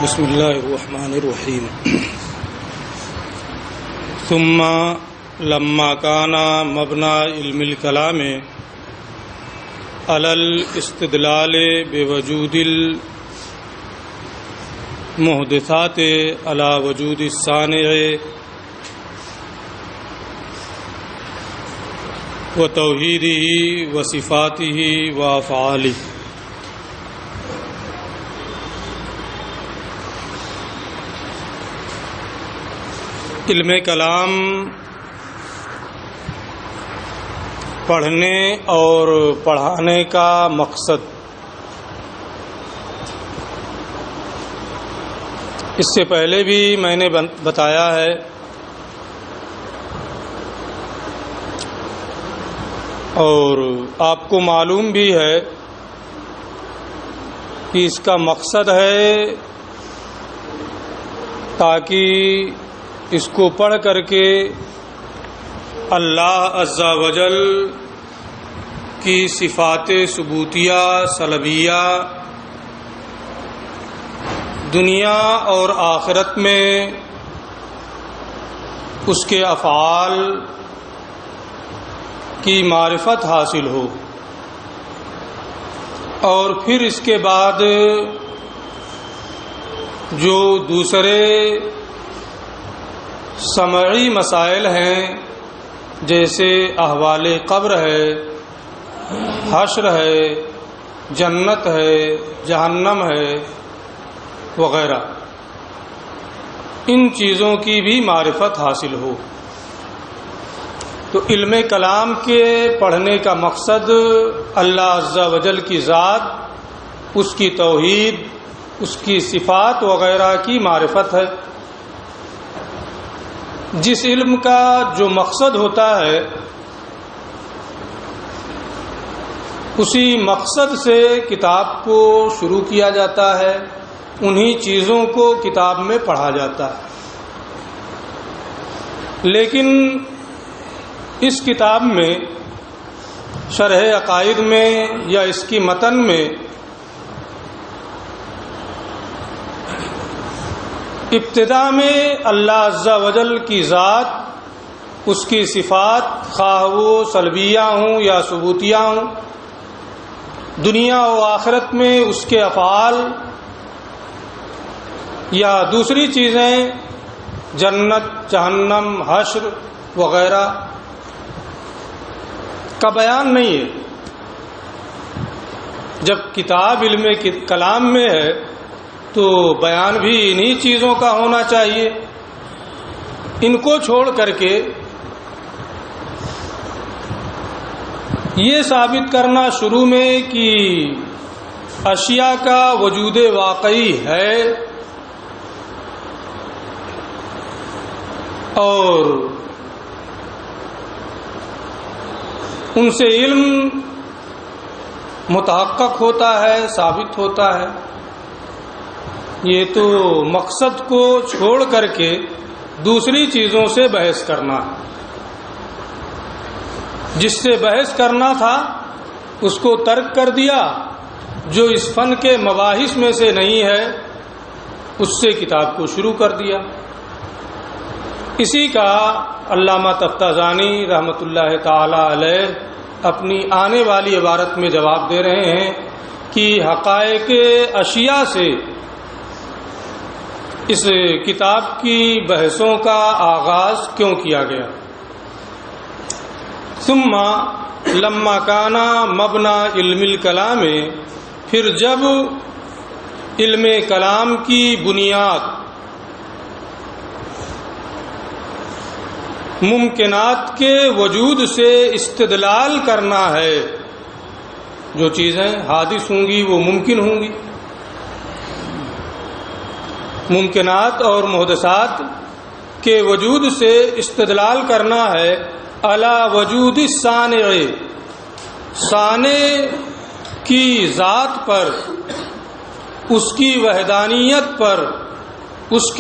بسم اللہ الرحمن الرحیم ثم لما كان مبنى علم الكلام على الاستدلال بوجود المحدثات على وجود الصانع وتوحیدہ وصفاتہ وافعالہ. علم کلام پڑھنے اور پڑھانے کا مقصد، اس سے پہلے بھی میں نے بتایا ہے اور آپ کو معلوم بھی ہے کہ اس کا مقصد ہے تاکہ اس کو پڑھ کر کے اللہ عز و جل کی صفات ثبوتیہ سلبیہ دنیا اور آخرت میں اس کے افعال کی معرفت حاصل ہو، اور پھر اس کے بعد جو دوسرے سمعی مسائل ہیں جیسے احوال قبر ہے، حشر ہے، جنت ہے، جہنم ہے وغیرہ، ان چیزوں کی بھی معرفت حاصل ہو. تو علم کلام کے پڑھنے کا مقصد اللہ عز و جل کی ذات، اس کی توحید، اس کی صفات وغیرہ کی معرفت ہے. جس علم کا جو مقصد ہوتا ہے اسی مقصد سے کتاب کو شروع کیا جاتا ہے، انہی چیزوں کو کتاب میں پڑھا جاتا ہے. لیکن اس کتاب میں شرح عقائد میں یا اس کی متن میں ابتدا میں اللہ عز و جل کی ذات، اس کی صفات، خواہ وہ سلبیہ ہوں یا ثبوتیہ ہوں، دنیا و آخرت میں اس کے افعال یا دوسری چیزیں جنت، جہنم، حشر وغیرہ کا بیان نہیں ہے. جب کتاب علم کلام میں ہے تو بیان بھی انہی چیزوں کا ہونا چاہیے. ان کو چھوڑ کر کے یہ ثابت کرنا شروع میں کہ اشیاء کا وجود واقعی ہے اور ان سے علم متحقق ہوتا ہے، ثابت ہوتا ہے، یہ تو مقصد کو چھوڑ کر کے دوسری چیزوں سے بحث کرنا ہے. جس سے بحث کرنا تھا اس کو ترک کر دیا، جو اس فن کے مباحث میں سے نہیں ہے اس سے کتاب کو شروع کر دیا. اسی کا علامہ تفتازانی رحمۃ اللہ تعالی علیہ اپنی آنے والی عبارت میں جواب دے رہے ہیں کہ حقائق اشیاء سے اس کتاب کی بحثوں کا آغاز کیوں کیا گیا. ثم لما كان مبنى علم الکلام، پھر جب علم کلام کی بنیاد ممکنات کے وجود سے استدلال کرنا ہے، جو چیزیں حادث ہوں گی وہ ممکن ہوں گی، ممکنات اور محدثات کے وجود سے استدلال کرنا ہے علی وجود الصانع، صانع کی ذات پر، اس کی وحدانیت پر، اس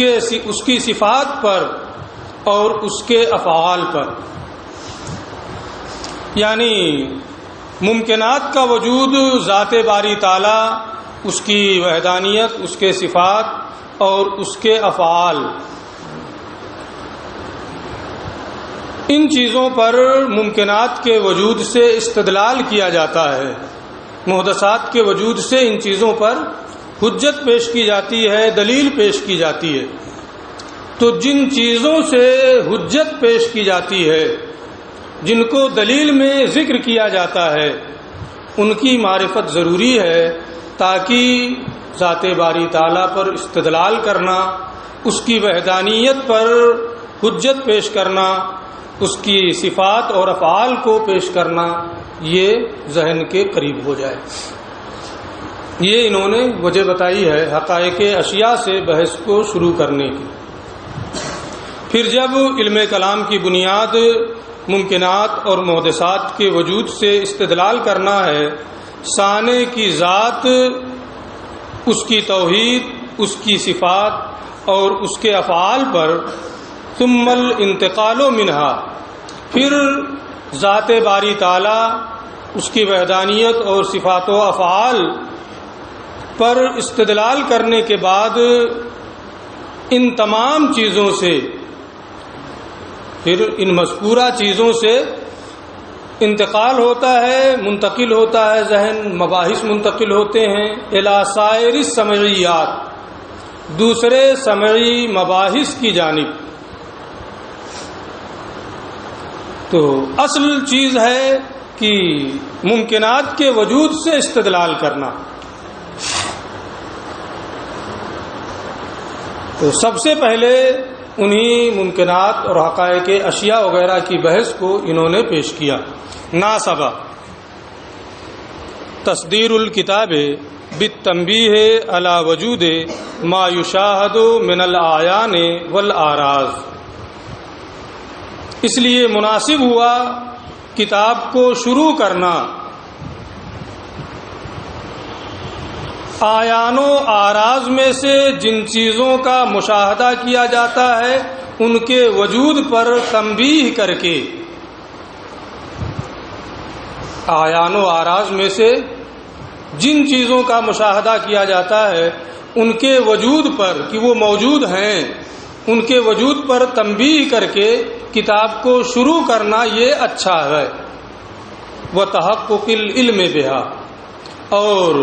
کی صفات پر اور اس کے افعال پر. یعنی ممکنات کا وجود ذات باری تعالی، اس کی وحدانیت، اس کے صفات اور اس کے افعال، ان چیزوں پر ممکنات کے وجود سے استدلال کیا جاتا ہے، محدثات کے وجود سے ان چیزوں پر حجت پیش کی جاتی ہے، دلیل پیش کی جاتی ہے۔ تو جن چیزوں سے حجت پیش کی جاتی ہے، جن کو دلیل میں ذکر کیا جاتا ہے، ان کی معرفت ضروری ہے، تاکہ ذات باری تعالیٰ پر استدلال کرنا، اس کی وحدانیت پر حجت پیش کرنا، اس کی صفات اور افعال کو پیش کرنا، یہ ذہن کے قریب ہو جائے۔ یہ انہوں نے وجہ بتائی ہے حقائق اشیاء سے بحث کو شروع کرنے کی۔ پھر جب علم کلام کی بنیاد ممکنات اور محدثات کے وجود سے استدلال کرنا ہے، صانع کی ذات، اس کی توحید، اس کی صفات اور اس کے افعال پر، ثم الانتقال منہا، پھر ذات باری تعالیٰ، اس کی وحدانیت اور صفات و افعال پر استدلال کرنے کے بعد ان تمام چیزوں سے، پھر ان مذکورہ چیزوں سے انتقال ہوتا ہے، منتقل ہوتا ہے ذہن، مباحث منتقل ہوتے ہیں الی سائر السمعیات، دوسرے سمعی مباحث کی جانب۔ تو اصل چیز ہے کہ ممکنات کے وجود سے استدلال کرنا۔ تو سب سے پہلے انہی ممکنات اور حقائق اشیاء وغیرہ کی بحث کو انہوں نے پیش کیا۔ ناسبہ تصدیر الکتاب بالتنبیہ علی وجود ما یشاہد من الاعیان والاعراض، اس لیے مناسب ہوا کتاب کو شروع کرنا اعیان و اعراض میں سے جن چیزوں کا مشاہدہ کیا جاتا ہے ان کے وجود پر تنبیہ کر کے، اعیان و اعراض میں سے جن چیزوں کا مشاہدہ کیا جاتا ہے ان کے وجود پر کہ وہ موجود ہیں، ان کے وجود پر تنبیہ کر کے کتاب کو شروع کرنا یہ اچھا ہے۔ وتحقق العلم بہا، اور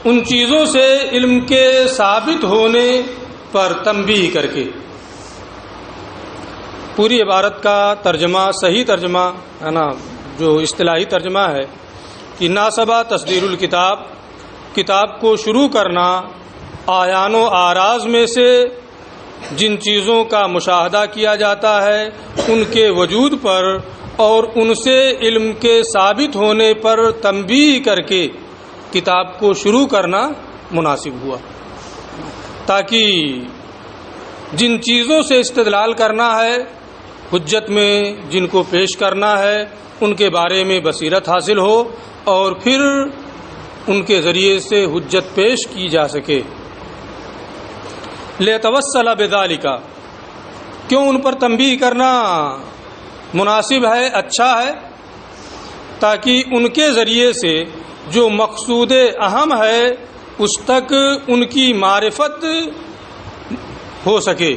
ان چیزوں سے علم کے ثابت ہونے پر تنبیہ کر کے۔ پوری عبارت کا ترجمہ، صحیح ترجمہ ہے نا، جو اصطلاحی ترجمہ ہے کہ ناسبہ تصدیر الکتاب، کتاب کو شروع کرنا اعیان و اعراض میں سے جن چیزوں کا مشاہدہ کیا جاتا ہے ان کے وجود پر اور ان سے علم کے ثابت ہونے پر تنبیہ کر کے کتاب کو شروع کرنا مناسب ہوا، تاکہ جن چیزوں سے استدلال کرنا ہے، حجت میں جن کو پیش کرنا ہے، ان کے بارے میں بصیرت حاصل ہو اور پھر ان کے ذریعے سے حجت پیش کی جا سکے۔ لِيَتَوَسَّلَ بِذَلِكَ، کیوں ان پر تنبیہ کرنا مناسب ہے، اچھا ہے، تاکہ ان کے ذریعے سے جو مقصود اہم ہے اس تک ان کی معرفت ہو سکے،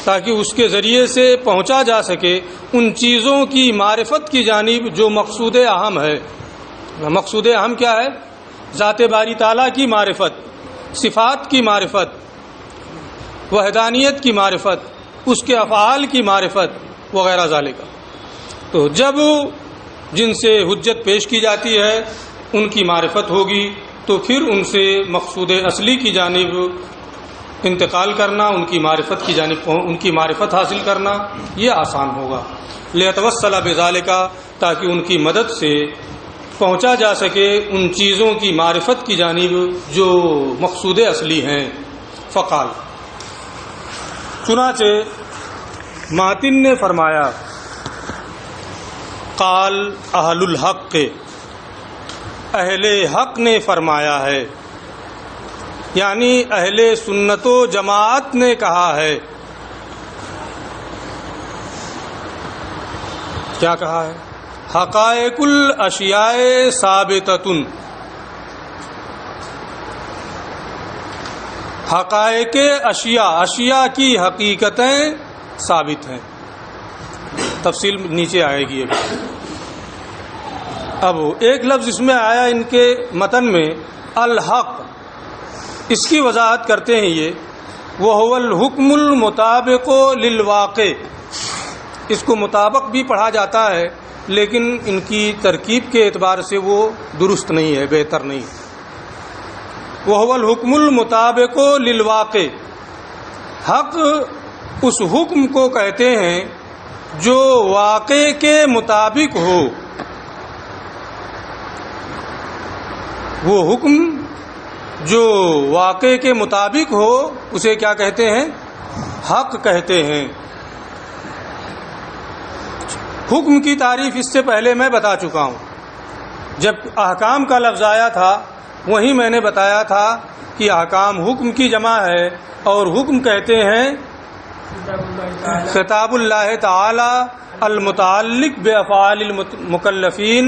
تاکہ اس کے ذریعے سے پہنچا جا سکے ان چیزوں کی معرفت کی جانب جو مقصود اہم ہے۔ مقصود اہم کیا ہے؟ ذات باری تعالیٰ کی معرفت، صفات کی معرفت، وحدانیت کی معرفت، اس کے افعال کی معرفت وغیرہ ذالک۔ تو جب جن سے حجت پیش کی جاتی ہے ان کی معرفت ہوگی تو پھر ان سے مقصود اصلی کی جانب انتقال کرنا، ان کی معرفت کی جانب ان کی معرفت حاصل کرنا یہ آسان ہوگا۔ لِيَتَوَسَّلَ بِذَلِكَ، تاکہ ان کی مدد سے پہنچا جا سکے ان چیزوں کی معرفت کی جانب جو مقصود اصلی ہیں۔ فقال، چنانچہ ماتن نے فرمایا، قال اہل الحق، اہل حق نے فرمایا ہے، یعنی اہل سنت و جماعت نے کہا ہے۔ کیا کہا ہے؟ حقائق الاشیاء ثابتۃ، حقائق اشیاء کی حقیقتیں ثابت ہیں. تفصیل نیچے آئے گی. اب ایک لفظ اس میں آیا ان کے متن میں الحق، اس کی وضاحت کرتے ہیں یہ وَهُوَ الْحُكْمُ الْمُطَابِقُ لِلْوَاقِعِ. اس کو مطابق بھی پڑھا جاتا ہے لیکن ان کی ترکیب کے اعتبار سے وہ درست نہیں ہے، بہتر نہیں. وَهُوَ الْحُكْمُ الْمُطَابِقُ لِلْوَاقِعِ، حق اس حکم کو کہتے ہیں جو واقع کے مطابق ہو. وہ حکم جو واقع کے مطابق ہو اسے کیا کہتے ہیں؟ حق کہتے ہیں. حکم کی تعریف اس سے پہلے میں بتا چکا ہوں. جب احکام کا لفظ آیا تھا وہیں میں نے بتایا تھا کہ احکام حکم کی جمع ہے اور حکم کہتے ہیں خطاب اللہ تعالی المتعلق بافعال المکلفین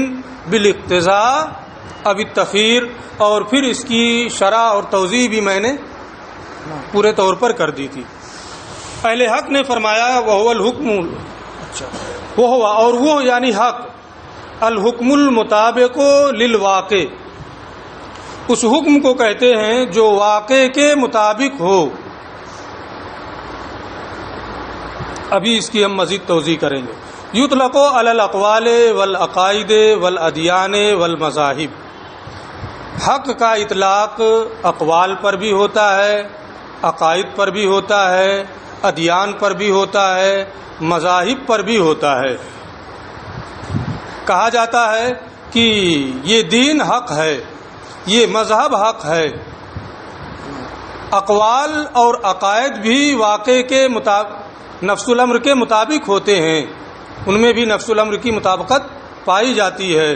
بالاقتضاء اب التخیر. اور پھر اس کی شرح اور توضیح بھی میں نے پورے طور پر کر دی تھی. اہل حق نے فرمایا وَهُوَ الْحُكْمُ، اور وہ یعنی حق الحکم المطابق للواقع، اس حکم کو کہتے ہیں جو واقع کے مطابق ہو. ابھی اس کی ہم مزید توضیح کریں گے. یطلق علی الاقوال والعقائد والادیان والمذاہب، حق کا اطلاق اقوال پر بھی ہوتا ہے، عقائد پر بھی ہوتا ہے، ادیان پر بھی ہوتا ہے، مذاہب پر بھی ہوتا ہے. کہا جاتا ہے کہ یہ دین حق ہے، یہ مذہب حق ہے. اقوال اور عقائد بھی واقع کے مطابق نفس الامر کے مطابق ہوتے ہیں، ان میں بھی نفس الامر کی مطابقت پائی جاتی ہے.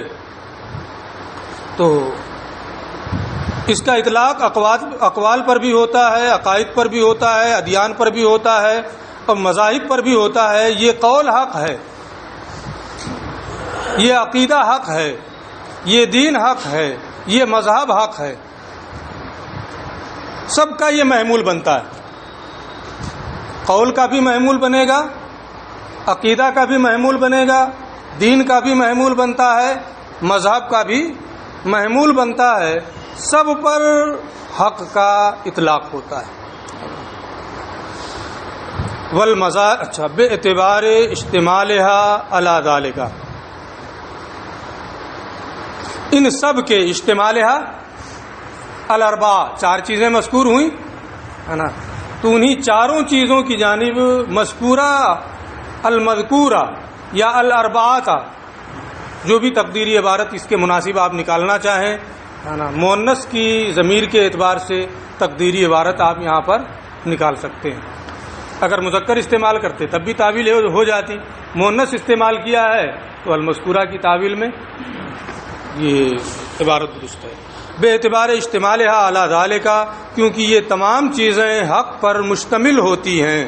تو اس کا اطلاق اقوال پر بھی ہوتا ہے، عقائد پر بھی ہوتا ہے، ادیان پر بھی ہوتا ہے اور مذاہب پر بھی ہوتا ہے. یہ قول حق ہے، یہ عقیدہ حق ہے، یہ دین حق ہے، یہ مذہب حق ہے. سب کا یہ محمول بنتا ہے. قول کا بھی محمول بنے گا، عقیدہ کا بھی محمول بنے گا، دین کا بھی محمول بنتا ہے، مذہب کا بھی محمول بنتا ہے. سب پر حق کا اطلاق ہوتا ہے. بے اعتبار اشتمالها علی ذالک، ان سب کے اشتمالها الاربع، چار چیزیں مذکور ہوئیں ہے نا، تو انہی چاروں چیزوں کی جانب مذکورہ المذکورہ یا الاربعہ، جو بھی تقدیری عبارت اس کے مناسب آپ نکالنا چاہیں ہے نا، مؤنث کی ضمیر کے اعتبار سے تقدیری عبارت آپ یہاں پر نکال سکتے ہیں. اگر مذکر استعمال کرتے تب بھی تعویل ہو جاتی. مؤنث استعمال کیا ہے تو المذکورہ کی تعویل میں یہ عبارت درست ہے. بے اعتبار اشتمالها علی ذالک، کیونکہ یہ تمام چیزیں حق پر مشتمل ہوتی ہیں،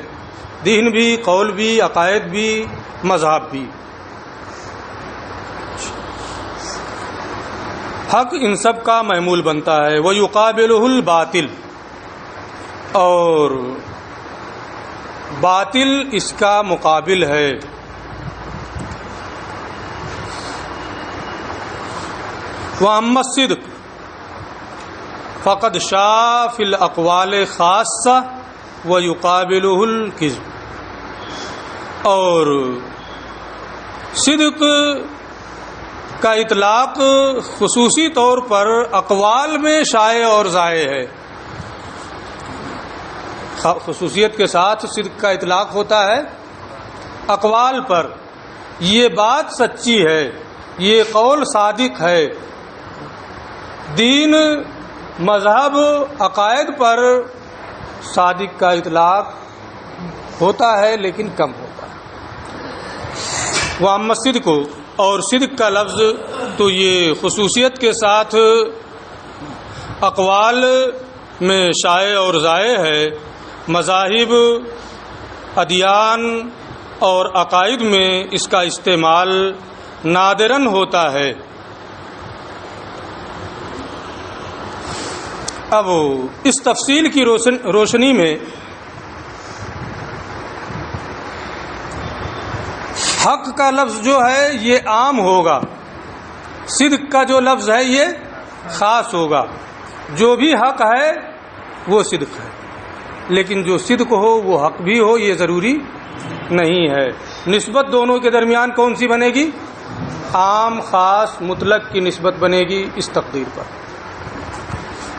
دین بھی، قول بھی، عقائد بھی، مذہب بھی. حق ان سب کا محمول بنتا ہے. وَيُقَابِلُهُ الْبَاطِلُ، اور باطل اس کا مقابل ہے. وَأَمَّا الصِّدْقُ فَقَدْ شَاءَ فِي الْأَقْوَالِ خَاصَّةً وَيُقَابِلُهُ الْكِذْبُ، اور صدق کا اطلاق خصوصی طور پر اقوال میں شائع اور ضائع ہے. خصوصیت کے ساتھ صدق کا اطلاق ہوتا ہے اقوال پر، یہ بات سچی ہے، یہ قول صادق ہے. دین، مذہب، عقائد پر صادق کا اطلاق ہوتا ہے لیکن کم ہوتا ہے. وَأَمَّا الصِّدْقُ، اور صدق کا لفظ تو یہ خصوصیت کے ساتھ اقوال میں شائع اور ضائع ہے. مذاہب، ادیان اور عقائد میں اس کا استعمال نادراً ہوتا ہے. اب اس تفصیل کی روشنی میں حق کا لفظ جو ہے یہ عام ہوگا، صدق کا جو لفظ ہے یہ خاص ہوگا. جو بھی حق ہے وہ صدق ہے، لیکن جو صدق ہو وہ حق بھی ہو یہ ضروری نہیں ہے. نسبت دونوں کے درمیان کون سی بنے گی؟ عام خاص مطلق کی نسبت بنے گی اس تقدیر پر.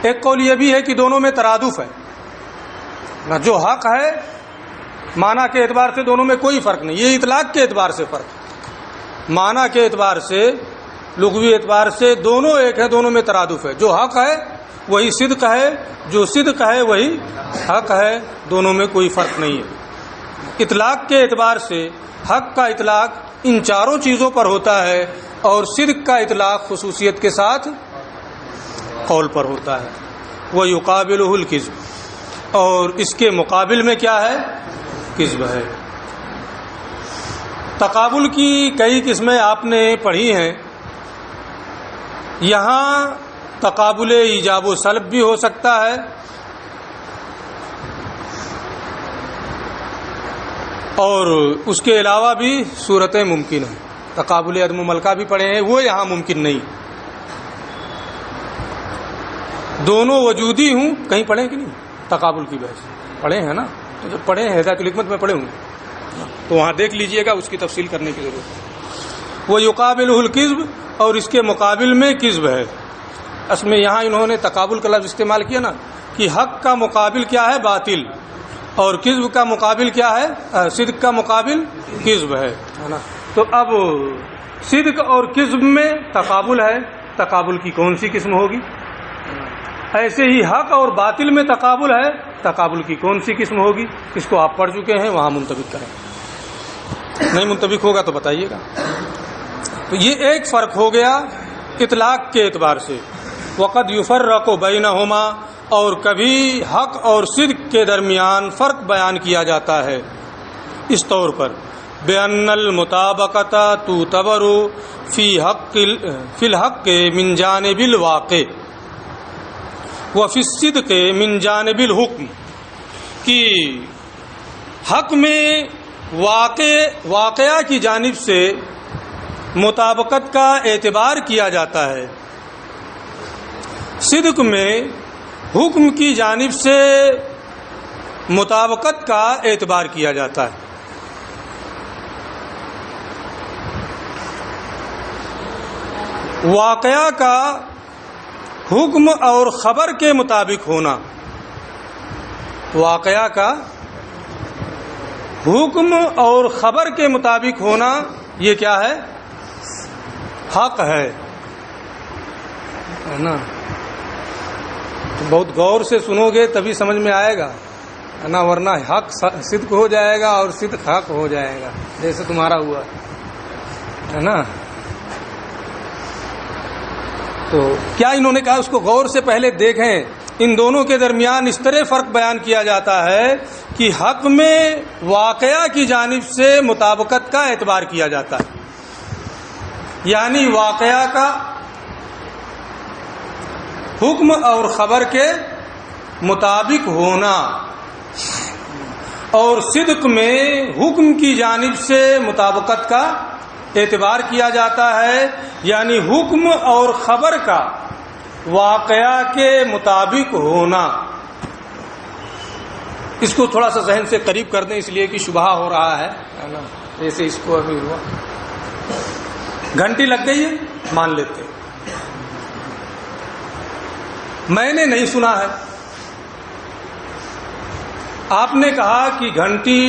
ایک قول یہ بھی ہے کہ دونوں میں ترادف ہے، جو حق ہے معنی کے اعتبار سے دونوں میں کوئی فرق نہیں، یہ اطلاق کے اعتبار سے فرق ہے. معنی کے اعتبار سے لغوی اعتبار سے دونوں ایک ہے، دونوں میں ترادف ہے. جو حق ہے وہی صدق ہے، جو صدق ہے وہی حق ہے، دونوں میں کوئی فرق نہیں ہے. اطلاق کے اعتبار سے حق کا اطلاق ان چاروں چیزوں پر ہوتا ہے اور صدق کا اطلاق خصوصیت کے ساتھ قول پر ہوتا ہے. وہ یقابلہ الکذب، اور اس کے مقابل میں کیا ہے؟ کذب ہے. تقابل کی کئی قسمیں آپ نے پڑھی ہیں. یہاں تقابل ایجاب و سلب بھی ہو سکتا ہے، اور اس کے علاوہ بھی صورتیں ممکن ہیں. تقابل عدم ملکہ بھی پڑھے ہیں، وہ یہاں ممکن نہیں. دونوں وجودی ہوں، کہیں پڑھیں کہ نہیں؟ تقابل کی بحث پڑھے ہیں نا، جب پڑھے ہیں ہدایت الحکمت میں پڑھے ہوں تو وہاں دیکھ لیجئے گا، اس کی تفصیل کرنے کی ضرورت ہے. وہ یقابلہ الکذب، اور اس کے مقابل میں کذب ہے. اصل میں یہاں انہوں نے تقابل کا لفظ استعمال کیا نا، کہ حق کا مقابل کیا ہے؟ باطل، اور کذب کا مقابل کیا ہے؟ صدق کا مقابل کذب ہے نا. تو اب صدق اور کذب میں تقابل ہے، تقابل کی کون سی قسم ہوگی؟ ایسے ہی حق اور باطل میں تقابل ہے، تقابل کی کون سی قسم ہوگی؟ اس کو آپ پڑھ چکے ہیں، وہاں منطبق کریں. نہیں منطبق ہوگا تو بتائیے گا. تو یہ ایک فرق ہو گیا اطلاق کے اعتبار سے. وقد یفرق بینہما، اور کبھی حق اور صدق کے درمیان فرق بیان کیا جاتا ہے اس طور پر: بأن المطابقۃ تعتبر فی الحق من جانب الواقع وفی الصدق من جانب الحکم، کہ حق میں واقعہ کی جانب سے مطابقت کا اعتبار کیا جاتا ہے، صدق میں حکم کی جانب سے مطابقت کا اعتبار کیا جاتا ہے. واقعہ کا حکم اور خبر کے مطابق ہونا، واقعہ کا حکم اور خبر کے مطابق ہونا یہ کیا ہے؟ حق ہے نا. تو بہت غور سے سنو گے تبھی سمجھ میں آئے گا نا، ورنہ حق صدق ہو جائے گا اور صدق حق ہو جائے گا، جیسے تمہارا ہوا ہے نا. تو کیا انہوں نے کہا اس کو غور سے پہلے دیکھیں. ان دونوں کے درمیان اس طرح فرق بیان کیا جاتا ہے کہ حق میں واقعہ کی جانب سے مطابقت کا اعتبار کیا جاتا ہے، یعنی واقعہ کا حکم اور خبر کے مطابق ہونا، اور صدق میں حکم کی جانب سے مطابقت کا اعتبار کیا جاتا ہے، یعنی حکم اور خبر کا واقعہ کے مطابق ہونا. اس کو تھوڑا سا ذہن سے قریب کر دیں، اس لیے کہ شبہ ہو رہا ہے نا. جیسے اس کو ابھی ہوا گھنٹی لگ گئی ہے، مان لیتے میں نے نہیں سنا ہے، آپ نے کہا کہ گھنٹی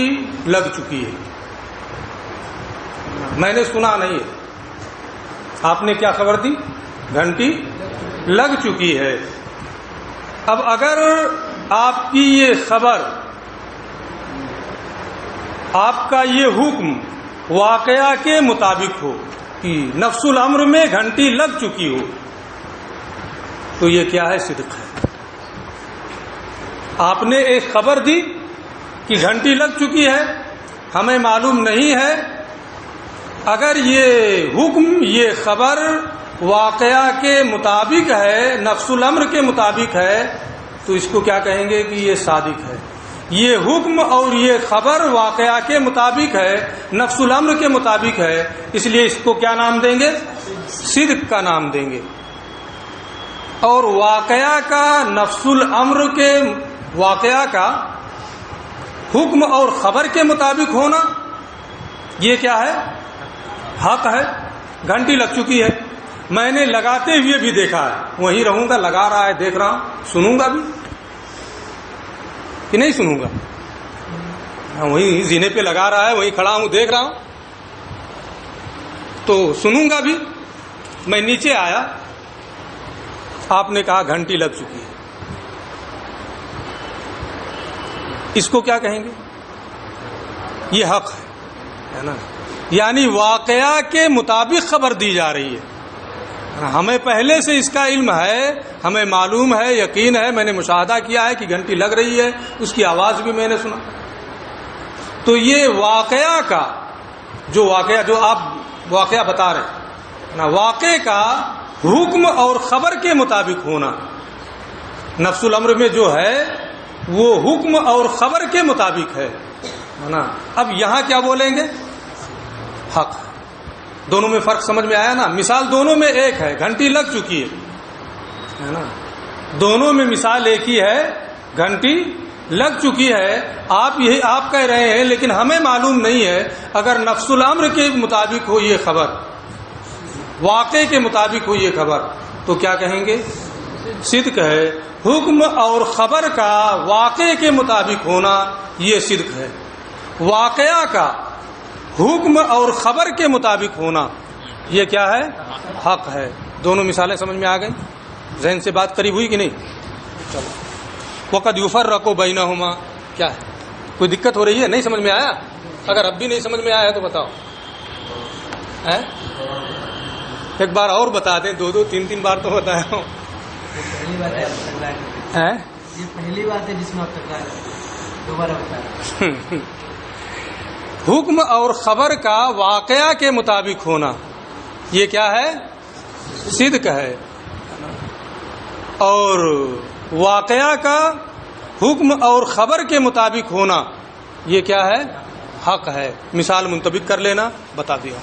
لگ چکی ہے، میں نے سنا نہیں ہے. آپ نے کیا خبر دی؟ گھنٹی لگ چکی ہے. اب اگر آپ کی یہ خبر، آپ کا یہ حکم واقعہ کے مطابق ہو کہ نفس الامر میں گھنٹی لگ چکی ہو، تو یہ کیا ہے؟ صدق ہے. آپ نے ایک خبر دی کہ گھنٹی لگ چکی ہے، ہمیں معلوم نہیں ہے اگر یہ حکم، یہ خبر واقعہ کے مطابق ہے، نفس الامر کے مطابق ہے، تو اس کو کیا کہیں گے کہ یہ صادق ہے. یہ حکم اور یہ خبر واقعہ کے مطابق ہے، نفس الامر کے مطابق ہے، اس لیے اس کو کیا نام دیں گے؟ صدق کا نام دیں گے. اور واقعہ کا نفس الامر کے واقعہ کا حکم اور خبر کے مطابق ہونا یہ کیا ہے؟ حق ہے. گھنٹی لگ چکی ہے، میں نے لگاتے ہوئے بھی دیکھا ہے، وہیں رہوں گا، لگا رہا ہے، دیکھ رہا ہوں، سنوں گا بھی کہ نہیں سنوں گا؟ وہیں زینے پہ لگا رہا ہے، وہیں کھڑا ہوں، دیکھ رہا ہوں تو سنوں گا بھی. میں نیچے آیا، آپ نے کہا گھنٹی لگ چکی ہے، اس کو کیا کہیں گے؟ یہ حق ہے نا، یعنی واقعہ کے مطابق خبر دی جا رہی ہے. ہمیں پہلے سے اس کا علم ہے، ہمیں معلوم ہے، یقین ہے، میں نے مشاہدہ کیا ہے کہ گھنٹی لگ رہی ہے، اس کی آواز بھی میں نے سنا. تو یہ واقعہ کا جو آپ واقعہ بتا رہے ہیں نا، واقعے کا حکم اور خبر کے مطابق ہونا، نفس الامر میں جو ہے وہ حکم اور خبر کے مطابق ہے نا. اب یہاں کیا بولیں گے؟ حق. دونوں میں فرق سمجھ میں آیا نا؟ مثال دونوں میں ایک ہے، گھنٹی لگ چکی ہے نا، دونوں میں مثال ایک ہی ہے، گھنٹی لگ چکی ہے. آپ کہہ رہے ہیں لیکن ہمیں معلوم نہیں ہے. اگر نفس الامر کے مطابق ہو یہ خبر، واقعے کے مطابق ہو یہ خبر، تو کیا کہیں گے؟ صدق ہے. حکم اور خبر کا واقعے کے مطابق ہونا یہ صدق ہے. واقعہ کا حکم اور خبر کے مطابق ہونا یہ کیا ہے؟ حق ہے. دونوں مثالیں سمجھ میں آ گئی؟ ذہن سے بات قریب ہوئی کہ نہیں؟ چلو. وقد یفرق بینہما، کیا ہے؟ کوئی دقت ہو رہی ہے؟ نہیں سمجھ میں آیا؟ اگر اب بھی نہیں سمجھ میں آیا ہے تو بتاؤ. ایک بار اور بتا دیں، دو تین بار تو بتایا ہوں. یہ پہلی بات ہے جس میں اب تک دوبارہ بتایا. حکم اور خبر کا واقعہ کے مطابق ہونا یہ کیا ہے؟ صدق ہے. اور واقعہ کا حکم اور خبر کے مطابق ہونا یہ کیا ہے؟ حق ہے. مثال منطبق کر لینا، بتا دیا.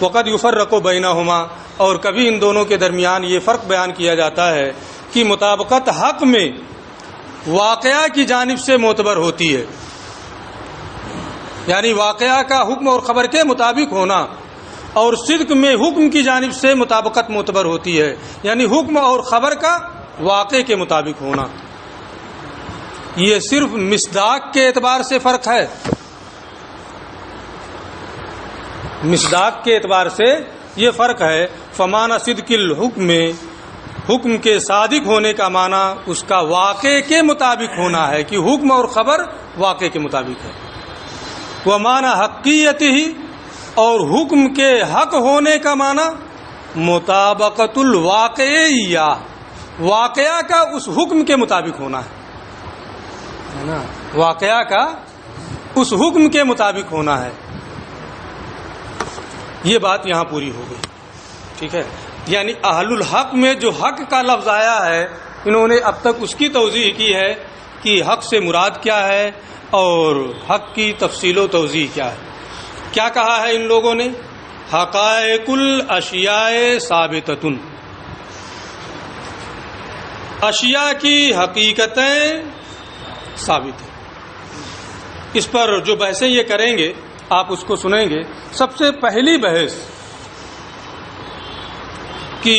وقد یفرق بینہما، اور کبھی ان دونوں کے درمیان یہ فرق بیان کیا جاتا ہے کہ مطابقت حق میں واقعہ کی جانب سے معتبر ہوتی ہے، یعنی واقعہ کا حکم اور خبر کے مطابق ہونا، اور صدق میں حکم کی جانب سے مطابقت معتبر ہوتی ہے، یعنی حکم اور خبر کا واقعے کے مطابق ہونا. یہ صرف مصداق کے اعتبار سے فرق ہے، مصداق کے اعتبار سے یہ فرق ہے. فمانہ صدق الحکم، حکم کے صادق ہونے کا معنی اس کا واقعے کے مطابق ہونا ہے کہ حکم اور خبر واقعے کے مطابق ہے. ومعنی حقیت ہی، اور حکم کے حق ہونے کا معنی مطابقت الواقعیہ، واقعہ کا اس حکم کے مطابق ہونا ہے نا، واقعہ کا اس حکم کے مطابق ہونا ہے. یہ بات یہاں پوری ہو گئی. ٹھیک ہے. یعنی اہل الحق میں جو حق کا لفظ آیا ہے، انہوں نے اب تک اس کی توضیح کی ہے کہ حق سے مراد کیا ہے اور حق کی تفصیل و توضیح کیا ہے. کیا کہا ہے ان لوگوں نے؟ حقائق الاشیاء ثابتۃ، اشیاء کی حقیقتیں ثابت ہیں. اس پر جو بحثیں یہ کریں گے آپ اس کو سنیں گے. سب سے پہلی بحث کہ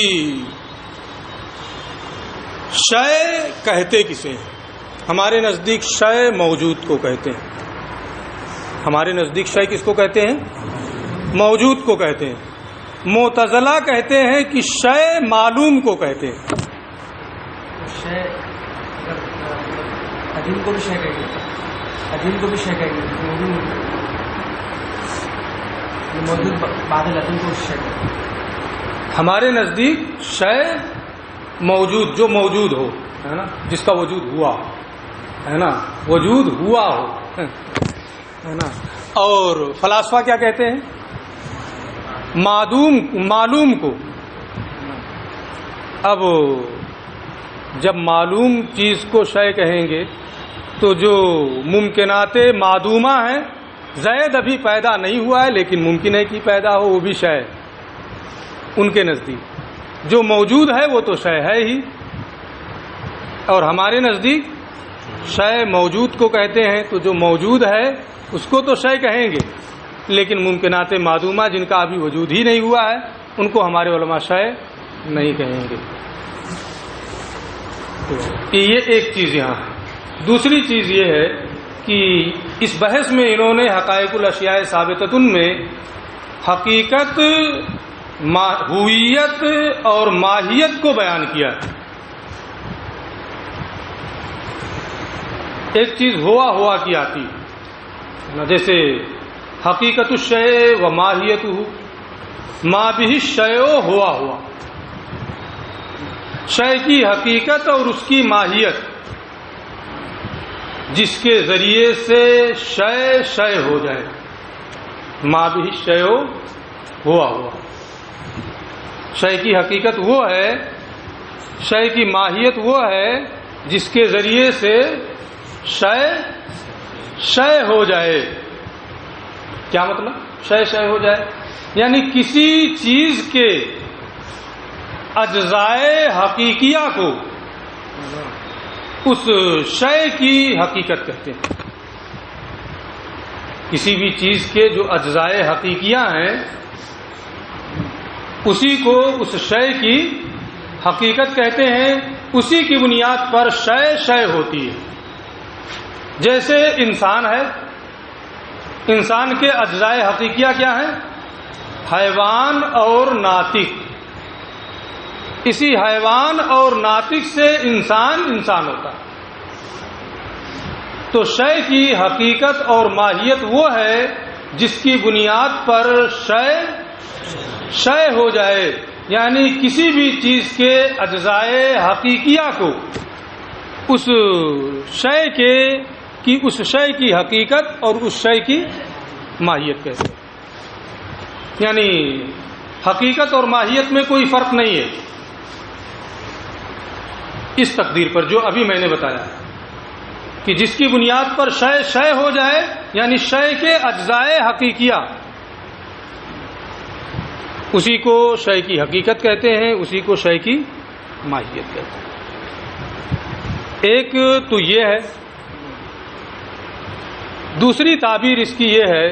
شے کہتے کسے ہیں. ہمارے نزدیک شے موجود کو کہتے ہیں. ہمارے نزدیک شے کس کو کہتے ہیں؟ موجود کو کہتے ہیں. معتزلہ کہتے ہیں کہ شے معلوم کو کہتے ہیں. شے عدیم کو بھی شے کہیں گے، عدیم کو بھی شے کہیں گے، موجود بعد عدیم کو شے کہیں گے. ہمارے نزدیک شے موجود، جو موجود ہو ہے نا، جس کا وجود ہوا ہے نا، وجود ہوا ہو ہے نا. اور فلاسفہ کیا کہتے ہیں؟ معلوم کو. اب جب معلوم چیز کو شے کہیں گے تو جو ممکنات معدومہ ہیں، زید ابھی پیدا نہیں ہوا ہے لیکن ممکن ہے کہ پیدا ہو، وہ بھی شے ہے ان کے نزدیک۔ جو موجود ہے وہ تو شے ہے ہی، اور ہمارے نزدیک شے موجود کو کہتے ہیں، تو جو موجود ہے اس کو تو شے کہیں گے، لیکن ممکنات معدومہ جن کا ابھی وجود ہی نہیں ہوا ہے ان کو ہمارے علماء شے نہیں کہیں گے۔ یہ ایک چیز یہاں ہے۔ دوسری چیز یہ ہے کہ اس بحث میں انہوں نے حقائق الاشیاء ثابتۃ میں حقیقت، ہویت اور ماہیت کو بیان کیا ہے۔ ایک چیز ہوا کی آتی ہے، جیسے حقیقت الشیء و ماہیتہ، ما بہ الشیء ہوا، شے کی حقیقت اور اس کی ماہیت جس کے ذریعے سے شے ہو جائے، ما بہ الشیء ہوا، شے کی حقیقت وہ ہے، شے کی ماہیت وہ ہے جس کے ذریعے سے شے ہو جائے۔ کیا مطلب؟ شے ہو جائے یعنی کسی چیز کے اجزائے حقیقیہ کو اس شے کی حقیقت کہتے ہیں۔ کسی بھی چیز کے جو اجزائے حقیقیہ ہیں اسی کو اس شے کی حقیقت کہتے ہیں، اسی کی بنیاد پر شے ہوتی ہے۔ جیسے انسان ہے، انسان کے اجزائے حقیقیہ کیا ہیں؟ حیوان اور ناطق۔ اسی حیوان اور ناطق سے انسان ہوتا ہے۔ تو شے کی حقیقت اور ماہیت وہ ہے جس کی بنیاد پر شے ہو جائے، یعنی کسی بھی چیز کے اجزائے حقیقیہ کو اس شے کی حقیقت اور اس شے کی ماہیت کہتے ہیں۔ یعنی حقیقت اور ماہیت میں کوئی فرق نہیں ہے اس تقدیر پر جو ابھی میں نے بتایا کہ جس کی بنیاد پر شے ہو جائے، یعنی شے کے اجزائے حقیقیہ، اسی کو شے کی حقیقت کہتے ہیں، اسی کو شے کی ماہیت کہتے ہیں۔ ایک تو یہ ہے۔ دوسری تعبیر اس کی یہ ہے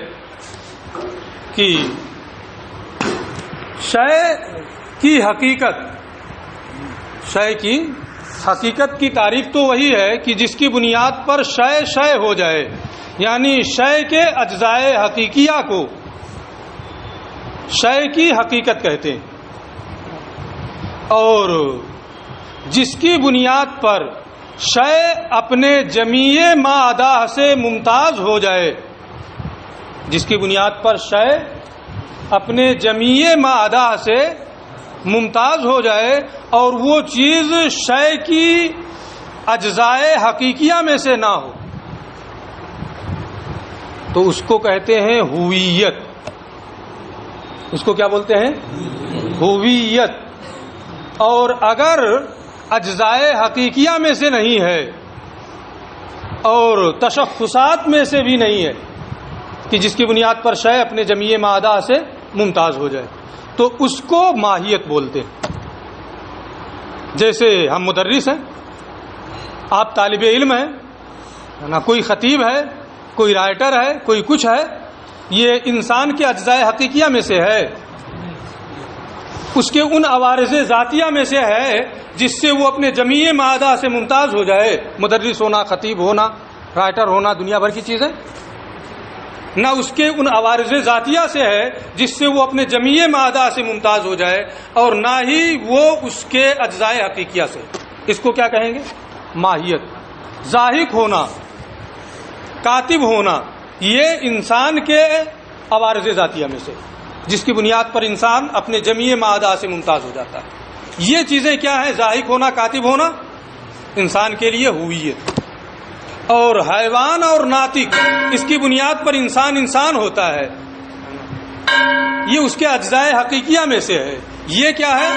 کہ شے کی حقیقت کی تعریف تو وہی ہے کہ جس کی بنیاد پر شے ہو جائے، یعنی شے کے اجزائے حقیقیہ کو شے کی حقیقت کہتے ہیں، اور جس کی بنیاد پر شے اپنے جمیع ما عدا سے ممتاز ہو جائے، جس کی بنیاد پر شے اپنے جمیع ما عدا سے ممتاز ہو جائے اور وہ چیز شے کی اجزائے حقیقیہ میں سے نہ ہو، تو اس کو کہتے ہیں ہویت۔ اس کو کیا بولتے ہیں؟ ہویت۔ اور اگر اجزائے حقیقیہ میں سے نہیں ہے اور تشخصات میں سے بھی نہیں ہے کہ جس کی بنیاد پر شے اپنے جمیع ما عدا سے ممتاز ہو جائے، تو اس کو ماہیت بولتے ہیں۔ جیسے ہم مدرس ہیں، آپ طالب علم ہیں، نہ کوئی خطیب ہے، کوئی رائٹر ہے، کوئی کچھ ہے، یہ انسان کے اجزائے حقیقیہ میں سے ہے، اس کے ان عوارض ذاتیہ میں سے ہے جس سے وہ اپنے جمیع ما عدا سے ممتاز ہو جائے۔ مدرس ہونا، خطیب ہونا، رائٹر ہونا، دنیا بھر کی چیزیں، نہ اس کے ان عوارض ذاتیہ سے ہے جس سے وہ اپنے جمیع ما عدا سے ممتاز ہو جائے، اور نہ ہی وہ اس کے اجزائے حقیقیہ سے۔ اس کو کیا کہیں گے؟ ماہیت۔ ضاحک ہونا، کاتب ہونا، یہ انسان کے عوارض ذاتیہ میں سے جس کی بنیاد پر انسان اپنے جمیع ما عدا سے ممتاز ہو جاتا ہے۔ یہ چیزیں کیا ہیں؟ ضاحک ہونا، کاتب ہونا، انسان کے لیے ہویت۔ اور حیوان اور ناطق، اس کی بنیاد پر انسان ہوتا ہے، یہ اس کے اجزائے حقیقیہ میں سے ہے۔ یہ کیا ہے؟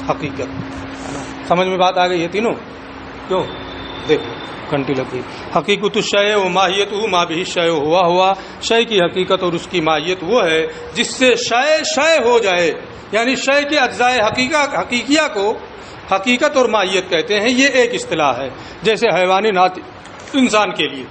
حقیقت۔ سمجھ میں بات آ گئی ہے تینوں؟ کیوں؟ دیکھو گھنٹی لگ گئی. حقیقت الشیء و ماہیت ما بہ الشیء ہوا شے کی حقیقت اور اس کی ماہیت وہ ہے جس سے شے ہو جائے، یعنی شے کے اجزائے حقیقیہ کو حقیقت اور ماہیت کہتے ہیں. یہ ایک اصطلاح ہے. جیسے حیوانی ناطق انسان کے لیے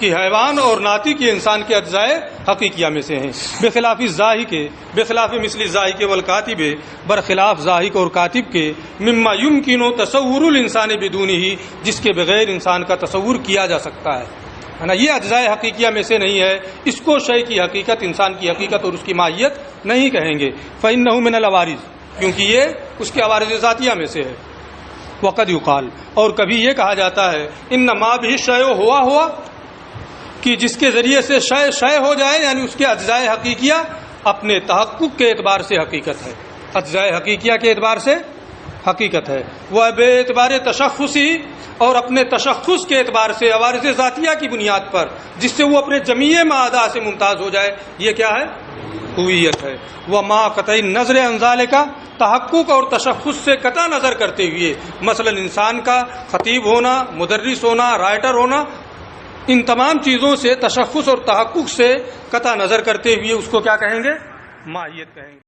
کہ حیوان اور ناطق کے انسان کے اجزائے حقیقیہ میں سے ہیں، بخلاف ظاہر کے، بخلاف مثل ظاہر کے والکاتب، برخلاف ظاہر اور کاتب کے، مما یمکن تصور الانسان بدون ہی، جس کے بغیر انسان کا تصور کیا جا سکتا ہے نا. یہ اجزائے حقیقیہ میں سے نہیں ہے. اس کو شے کی حقیقت، انسان کی حقیقت اور اس کی ماہیت نہیں کہیں گے. فإنہ من العوارض، کیونکہ یہ اس کے عوارض ذاتیہ میں سے ہے. وقد یقال، اور کبھی یہ کہا جاتا ہے انما بہ الشیء ہوا کہ جس کے ذریعے سے شے ہو جائے، یعنی اس کے اجزائے حقیقیہ اپنے تحقق کے اعتبار سے حقیقت ہے، اجزائے حقیقیہ کے اعتبار سے حقیقت ہے. وہ بے اعتبار تشخصی، اور اپنے تشخص کے اعتبار سے عوارض ذاتیہ کی بنیاد پر، جس سے وہ اپنے جمیع معادہ سے ممتاز ہو جائے، یہ کیا ہے؟ ہویت ہے. وہ ما قطع نظر انزال کا، تحقق اور تشخص سے قطع نظر کرتے ہوئے، مثلا انسان کا خطیب ہونا، مدرس ہونا، رائٹر ہونا، ان تمام چیزوں سے تشخص اور تحقق سے قطع نظر کرتے ہوئے اس کو کیا کہیں گے؟ ماہیت کہیں گے.